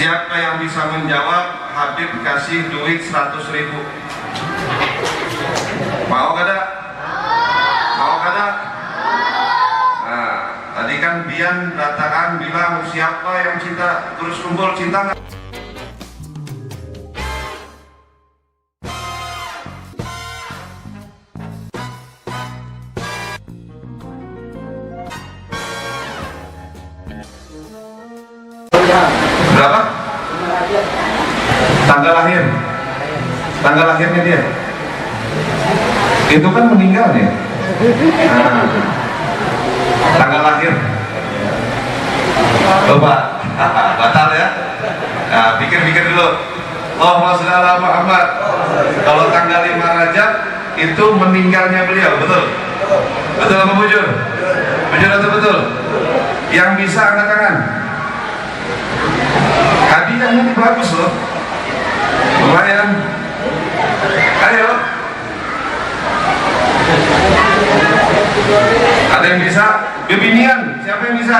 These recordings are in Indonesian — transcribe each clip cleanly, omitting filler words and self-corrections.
Siapa yang bisa menjawab, Habib kasih duit 100.000. Mau kada? Mau kada? Nah, tadi kan Bian datakan bilang siapa yang cinta terus kumpul cinta nggak? Berapa? Tanggal lahir. Tanggal lahirnya dia. Itu kan meninggalnya. Nah, tanggal lahir. Coba batal ya. Nah, pikir-pikir dulu. Allahumma sholli ala Muhammad. Kalau tanggal 5 Rajab itu meninggalnya beliau, betul? Betul apa bujur? Bujur atau betul? Yang bisa angkat tangan. Hadiahnya ini bagus loh, lumayan. Ayo, ada yang bisa? Bebinian, siapa yang bisa?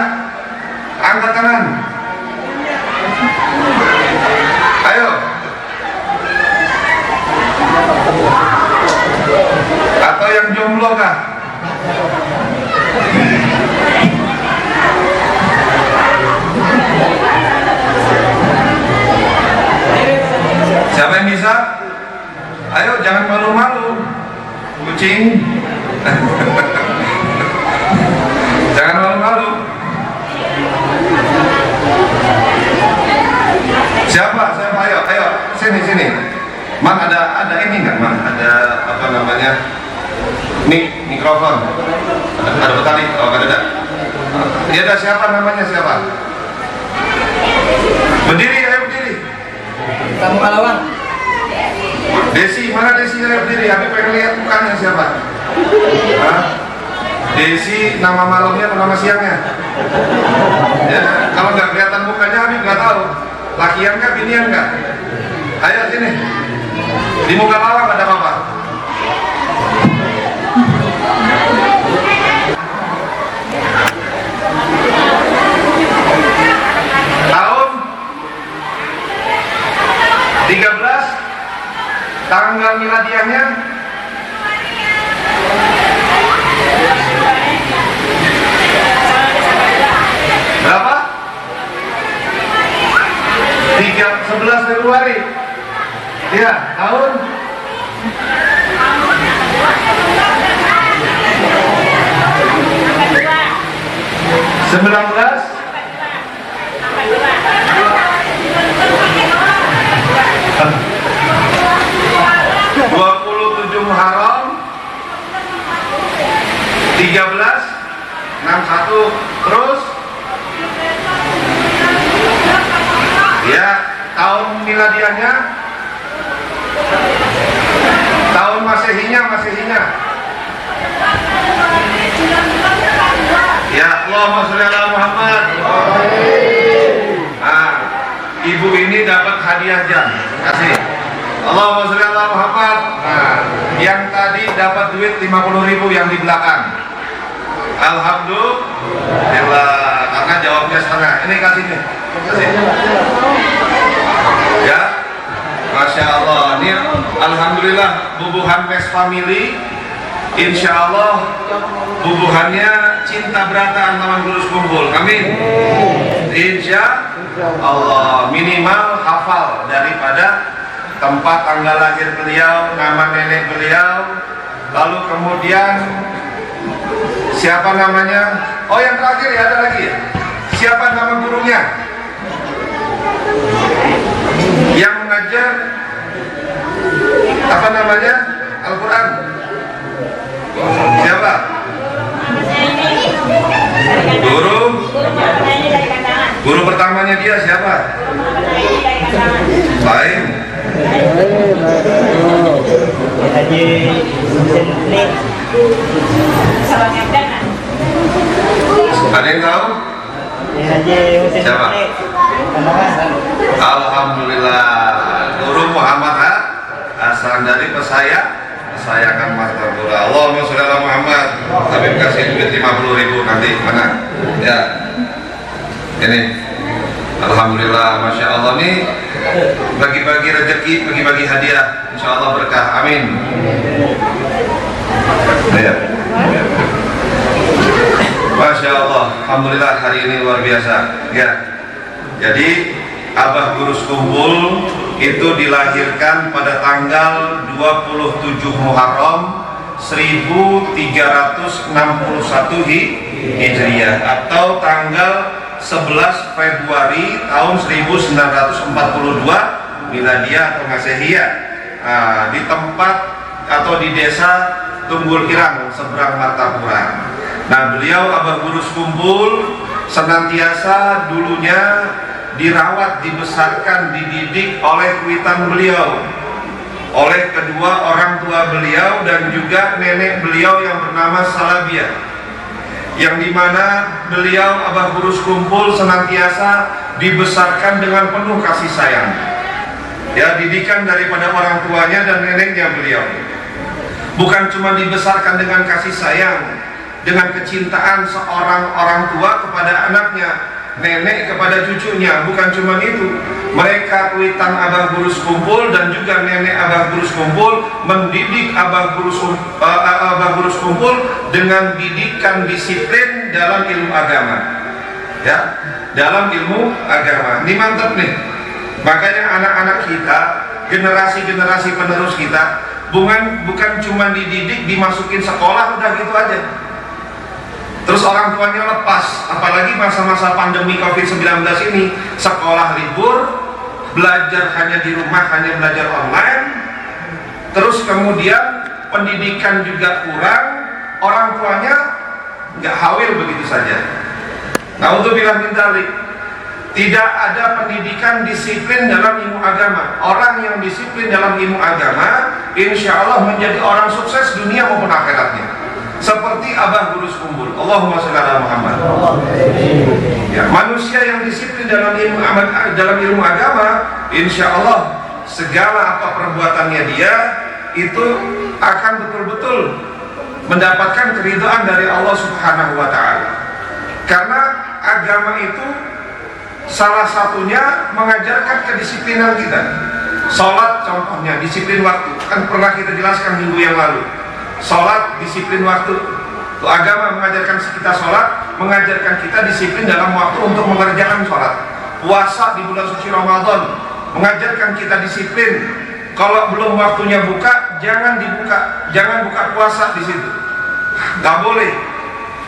Angkat tangan. Ayo. Atau yang jomblo kah? Siapa yang bisa? Ayo, jangan malu-malu, kucing. Jangan malu-malu. Siapa? Ayo, sini. Man, ada ini nggak, Man? Ada apa namanya? Mikrofon. Ada petani? Oh, nggak ada. Dia ada siapa namanya siapa? Berdiri, ayo berdiri. Kamu Kalawang. Desi, mana Desi? Ayo berdiri, aku pengen lihat mukanya siapa. Hah? Desi, nama malamnya atau nama siangnya? Ya, kalau nggak kelihatan mukanya, Habib nggak tahu. Lakian nggak, binian nggak? Ayo sini. Di muka lawang ada apa? Tahun 13, tanggal miladiahnya berapa? 11 Februari. Ya, tahun 19 27 Muharram 13 61 terus ya, tahun miladiahnya, tahun masehinya ya. Allahumma sholli ala Muhammad. Nah, ibu ini dapat hadiah jam, kasih. Allahumma sholli ala Muhammad. Nah, yang tadi dapat duit 50.000 yang di belakang. Alhamdulillah, karena jawabnya setengah. Ini kasih nih. Kasih. Ya, Masya Allah. Ini alhamdulillah bubuhan Mes Family. Insya Allah bubuhannya cinta berata Taman Lurus Kumpul. Amin. Insya Allah, minimal hafal daripada tempat tanggal lahir beliau, nama nenek beliau, lalu kemudian siapa namanya? Oh, yang terakhir ya, ada lagi ya? Siapa nama gurunya? Yang mengajar apa namanya? Al-Quran. Siapa? Guru pertamanya dia siapa? Lain. Ada yang tahu? Siapa? Alhamdulillah, Guru Muhammad Hasan dari Pesayangan Martapura. Allahumma sholli ala Muhammad. Habib kasih duit 50.000 nanti mana? Ya, ini Alhamdulillah, Masya Allah nih bagi-bagi rezeki, bagi-bagi hadiah, Insya Allah berkah, amin. Ya. Masya Allah, Alhamdulillah hari ini luar biasa. Ya. Jadi Abah Gurus Kumpul itu dilahirkan pada tanggal 27 Muharram 1361 Hijriah atau tanggal 11 Februari tahun 1942 Miladiah atau Masehiyah, di tempat atau di desa Tunggul Irang seberang Martapura. Nah, beliau Abah Gurus Kumpul senantiasa dulunya dirawat, dibesarkan, dididik oleh kuitan beliau, oleh kedua orang tua beliau dan juga nenek beliau yang bernama Salabiah, yang dimana beliau Abah Gurus Kumpul senantiasa dibesarkan dengan penuh kasih sayang. Ya, didikan daripada orang tuanya dan neneknya beliau. Bukan cuma dibesarkan dengan kasih sayang, dengan kecintaan seorang orang tua kepada anaknya, nenek kepada cucunya. Bukan cuma itu, mereka kuitan Abah Gurus Kumpul dan juga nenek Abah Gurus Kumpul mendidik Abah Gurus Kumpul dengan didikan disiplin dalam ilmu agama. Ya, dalam ilmu agama. Ini mantap nih. Makanya anak-anak kita, generasi-generasi penerus kita, bukan cuma dididik, dimasukin sekolah udah gitu aja. Terus orang tuanya lepas, apalagi masa-masa pandemi COVID-19 ini, sekolah libur, belajar hanya di rumah, hanya belajar online. Terus kemudian pendidikan juga kurang, orang tuanya nggak hawil begitu saja. Naudzubillah min dzalik. Tidak ada pendidikan disiplin dalam ilmu agama. Orang yang disiplin dalam ilmu agama, insya Allah menjadi orang sukses dunia maupun akhiratnya. Seperti Abah Gurus Kumpul. Allahumma sholli ala Muhammad. Ya, manusia yang disiplin dalam ilmu agama, insya Allah segala apa perbuatannya dia itu akan betul-betul mendapatkan keridhaan dari Allah Subhanahu wa Ta'ala. Karena agama itu salah satunya mengajarkan kedisiplinan kita. Sholat contohnya, disiplin waktu. Kan pernah kita jelaskan minggu yang lalu. Sholat, disiplin waktu. Itu agama mengajarkan kita sholat, mengajarkan kita disiplin dalam waktu untuk mengerjakan sholat. Puasa di bulan suci Ramadan mengajarkan kita disiplin. Kalau belum waktunya buka, jangan dibuka, jangan buka puasa di situ. Gak boleh.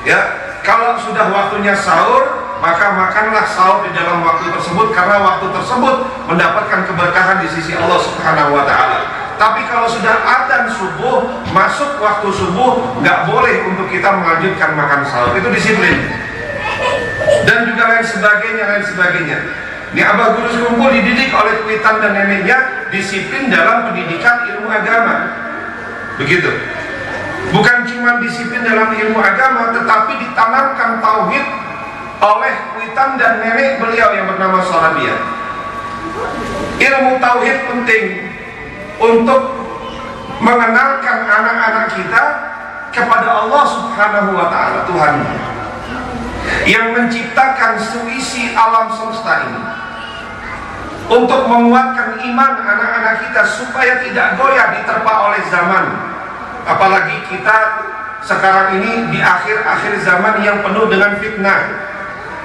Ya, kalau sudah waktunya sahur, maka makanlah sahur di dalam waktu tersebut, karena waktu tersebut mendapatkan keberkahan di sisi Allah Subhanahu wa Ta'ala. Tapi kalau sudah adzan subuh, masuk waktu subuh, nggak boleh untuk kita melanjutkan makan sahur. Itu disiplin. Dan juga lain sebagainya. Ini Abah Gurus Kumpul dididik oleh kuitan dan neneknya disiplin dalam pendidikan ilmu agama. Begitu. Bukan cuma disiplin dalam ilmu agama, tetapi ditanamkan tauhid oleh kuitan dan nenek beliau yang bernama Salabiah. Ilmu tauhid penting untuk mengenalkan anak-anak kita kepada Allah Subhanahu wa Ta'ala, Tuhan yang menciptakan seisi alam semesta ini, untuk menguatkan iman anak-anak kita supaya tidak goyah diterpa oleh zaman. Apalagi kita sekarang ini di akhir-akhir zaman yang penuh dengan fitnah,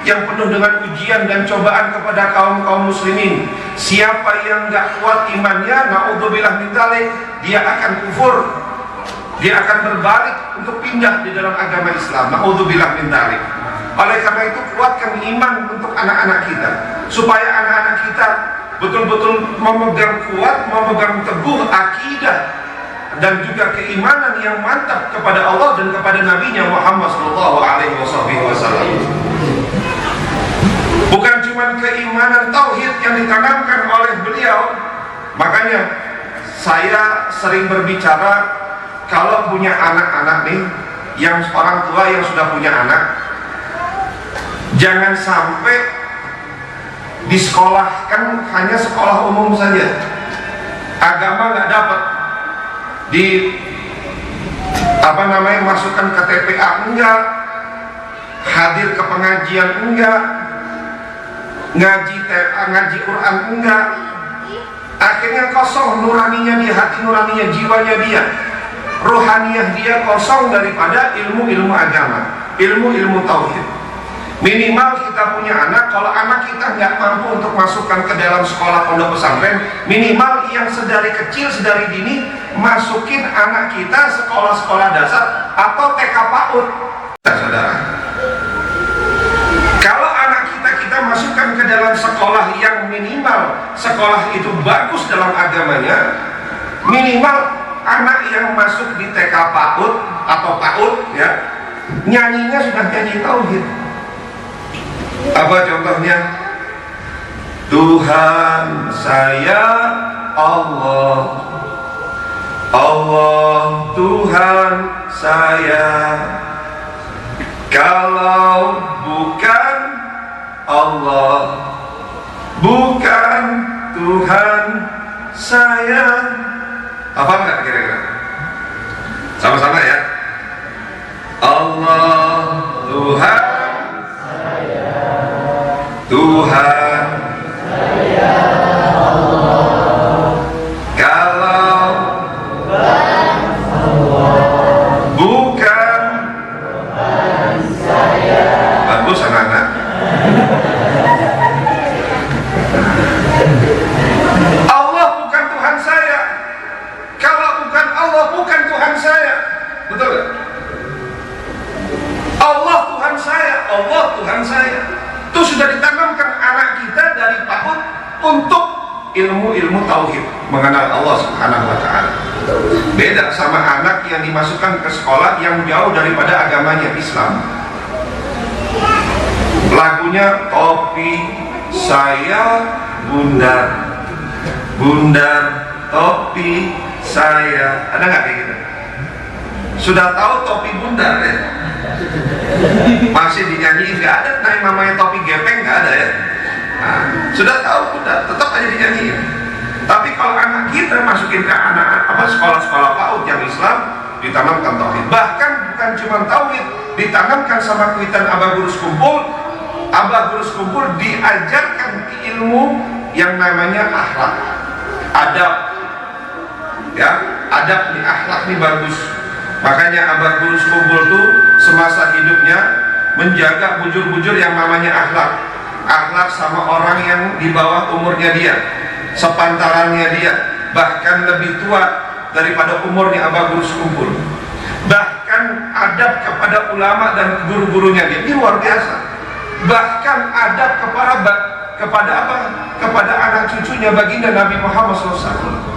yang penuh dengan ujian dan cobaan kepada kaum muslimin. Siapa yang gak kuat imannya, naudzubillah min dzalik, dia akan kufur, dia akan berbalik untuk pindah di dalam agama Islam. Naudzubillah min dzalik. Oleh karena itu, kuatkan iman untuk anak-anak kita, supaya anak-anak kita betul-betul memegang kuat, memegang teguh akidah dan juga keimanan yang mantap kepada Allah dan kepada Nabi-Nya Muhammad SAW. Bukan cuma keimanan tauhid yang ditanamkan oleh beliau. Makanya saya sering berbicara, kalau punya anak-anak nih, yang orang tua yang sudah punya anak, jangan sampai disekolahkan hanya sekolah umum saja, agama nggak dapat, masukkan ke TPA enggak, hadir ke pengajian enggak, ngaji Quran enggak, akhirnya kosong nuraninya dia, hati nuraninya, jiwanya dia, rohaniah dia kosong daripada ilmu-ilmu agama, ilmu-ilmu tauhid. Minimal kita punya anak, kalau anak kita nggak mampu untuk masukkan ke dalam sekolah pondok pesantren, minimal yang sedari kecil, sedari dini, masukin anak kita sekolah-sekolah dasar atau TK PAUD. Saudara, kalau anak kita masukkan ke dalam sekolah yang minimal sekolah itu bagus dalam agamanya, minimal anak yang masuk di TK PAUD atau PAUD ya, nyanyinya sudah nyanyi tauhid. Apa contohnya? Tuhan saya Allah, Allah Tuhan saya, kalau bukan Allah, bukan Tuhan saya. Apa enggak kira-kira? Sama-sama ya. Allah Tuhan saya, Tuhan saya Allah, kalau bukan Tuhan saya. Bagus anak-anak. Allah bukan Tuhan saya, kalau bukan Allah bukan Tuhan saya. Betul gak? Allah Tuhan saya, Allah Tuhan saya. Itu sudah ditanamkan anak kita dari PAUD untuk ilmu-ilmu tauhid, mengenal Allah Subhanahu wa Ta'ala. Beda sama anak yang dimasukkan ke sekolah yang jauh daripada agamanya Islam. Lagunya topi saya bundar, bundar topi saya. Ada nggak kayak gitu? Sudah tahu topi bundar ya? Masih dinyanyiin, nggak ada. Nah, namanya topi gepeng nggak ada ya. Nah, sudah tahu bundar, tetap aja dinyanyiin. Tapi kalau anak kita masukin ke sekolah-sekolah PAUD yang Islam, ditanamkan tauhid. Bahkan bukan cuma tauhid, ditanamkan sama kuitan Abah Gurus Kumpul. Abah Gurus Kumpul diajarkan ilmu yang namanya akhlak, adab. Ya, adab nih, akhlak nih bagus. Makanya Abah Gurus Kumpul tuh semasa hidupnya menjaga bujur-bujur yang namanya akhlak. Akhlak sama orang yang di bawah umurnya dia, sepantarannya dia, bahkan lebih tua daripada umurnya Abah Gurus Kumpul. Bahkan adab kepada ulama dan guru-gurunya dia, ini luar biasa. Bahkan adab kepada apa? Kepada anak cucunya baginda Nabi Muhammad SAW.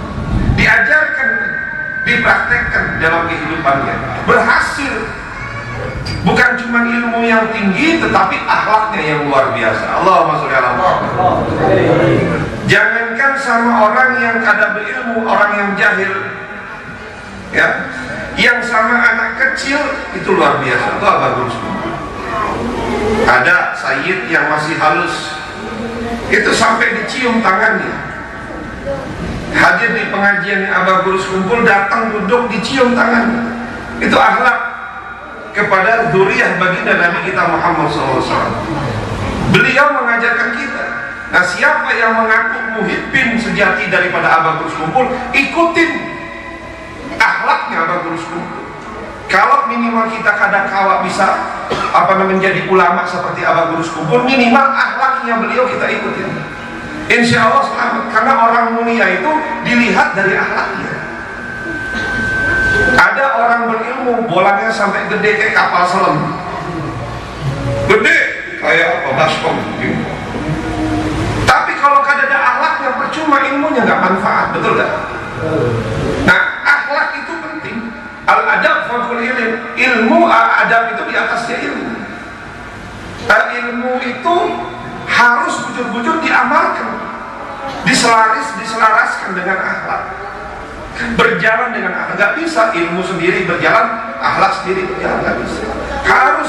Diajarkan, dipraktekkan dalam kehidupannya. Berhasil. Bukan cuma ilmu yang tinggi, tetapi akhlaknya yang luar biasa. Allahumma sholli ala Muhammad. Jangankan sama orang yang kada berilmu, orang yang jahil, ya, yang sama anak kecil itu luar biasa. Itu Abah Gurus Kumpul. Ada sayyid yang masih halus, itu sampai dicium tangannya. Hadir di pengajian Abah Gurus Kumpul, datang duduk dicium tangannya. Itu akhlak kepada dzurriyyah baginda Nabi kita Muhammad SAW. Beliau mengajarkan kita. Nah, siapa yang mengaku muhibbin sejati daripada Abah Gurus Kumpul, ikutin akhlaknya Abah Gurus Kumpul. Kalau minimal kita kawa bisa menjadi ulama seperti Abah Gurus Kumpul, minimal akhlaknya beliau kita ikutin. Insya Allah selamat, karena orang mulia itu dilihat dari akhlaknya. Ada orang berilmu, bolanya sampai gede kayak kapal selam, gede kayak apa, baskom gitu. Tapi kalau kada ada akhlaknya, percuma ilmunya, nggak manfaat, betul gak? Nah, akhlak itu penting. Al-adab fawqal ilm, ilmu adab itu di atasnya ilmu. Ilmu itu harus bujur-bujur diamalkan, diselaraskan dengan akhlak, berjalan dengan akhlak. Nggak bisa ilmu sendiri berjalan, akhlak sendiri berjalan, nggak bisa. Harus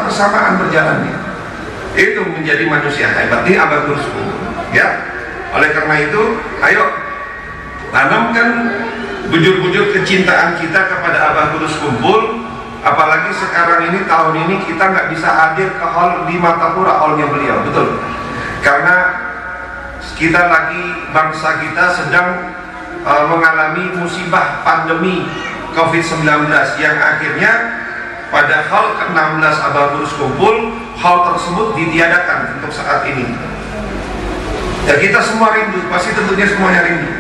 bersamaan berjalannya. Itu menjadi manusia hebat. Ini Abah Gurus Kumpul, ya. Oleh karena itu, ayo tanamkan bujur-bujur kecintaan kita kepada Abah Gurus Kumpul. Apalagi sekarang ini, tahun ini kita nggak bisa hadir ke hall di Martapura, hallnya beliau, betul. kita lagi, bangsa kita sedang mengalami musibah pandemi COVID-19 yang akhirnya pada hal ke-16 Abah Gurus Kumpul, hal tersebut ditiadakan untuk saat ini. Ya, kita semua rindu, pasti tentunya semuanya rindu.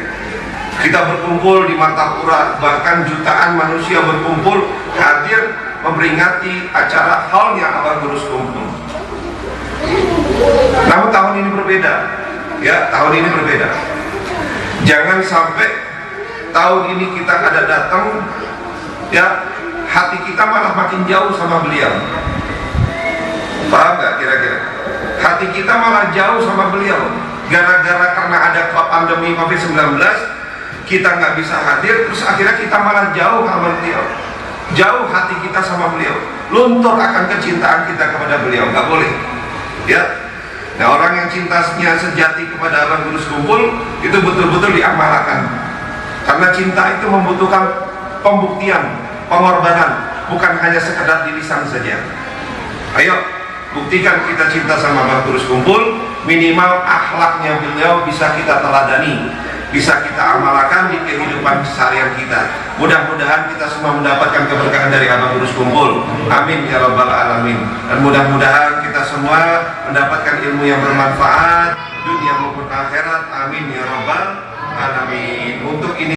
Kita berkumpul di Martapura, bahkan jutaan manusia berkumpul hadir memperingati acara halnya Abah Gurus Kumpul. Namun tahun ini berbeda, ya, tahun ini berbeda. Jangan sampai tahun ini kita ada datang, ya, hati kita malah makin jauh sama beliau. Paham gak kira-kira? Hati kita malah jauh sama beliau. Gara-gara karena ada pandemi COVID-19, kita nggak bisa hadir, terus akhirnya kita malah jauh sama beliau. Jauh hati kita sama beliau. Luntur akan kecintaan kita kepada beliau. Nggak boleh. Ya. Nah, orang yang cintanya sejati kepada Abah Gurus Kumpul itu betul-betul diamalkan. Karena cinta itu membutuhkan pembuktian, pengorbanan, bukan hanya sekedar di lisan saja. Ayo, buktikan kita cinta sama Abah Gurus Kumpul. Minimal akhlaknya beliau bisa kita teladani, bisa kita amalkan di kehidupan seharian kita. Mudah-mudahan kita semua mendapatkan keberkahan dari Abah Gurus Kumpul. Amin ya rabbal alamin. Dan mudah-mudahan kita semua mendapatkan ilmu yang bermanfaat dunia maupun akhirat. Amin ya rabbal alamin. Untuk ini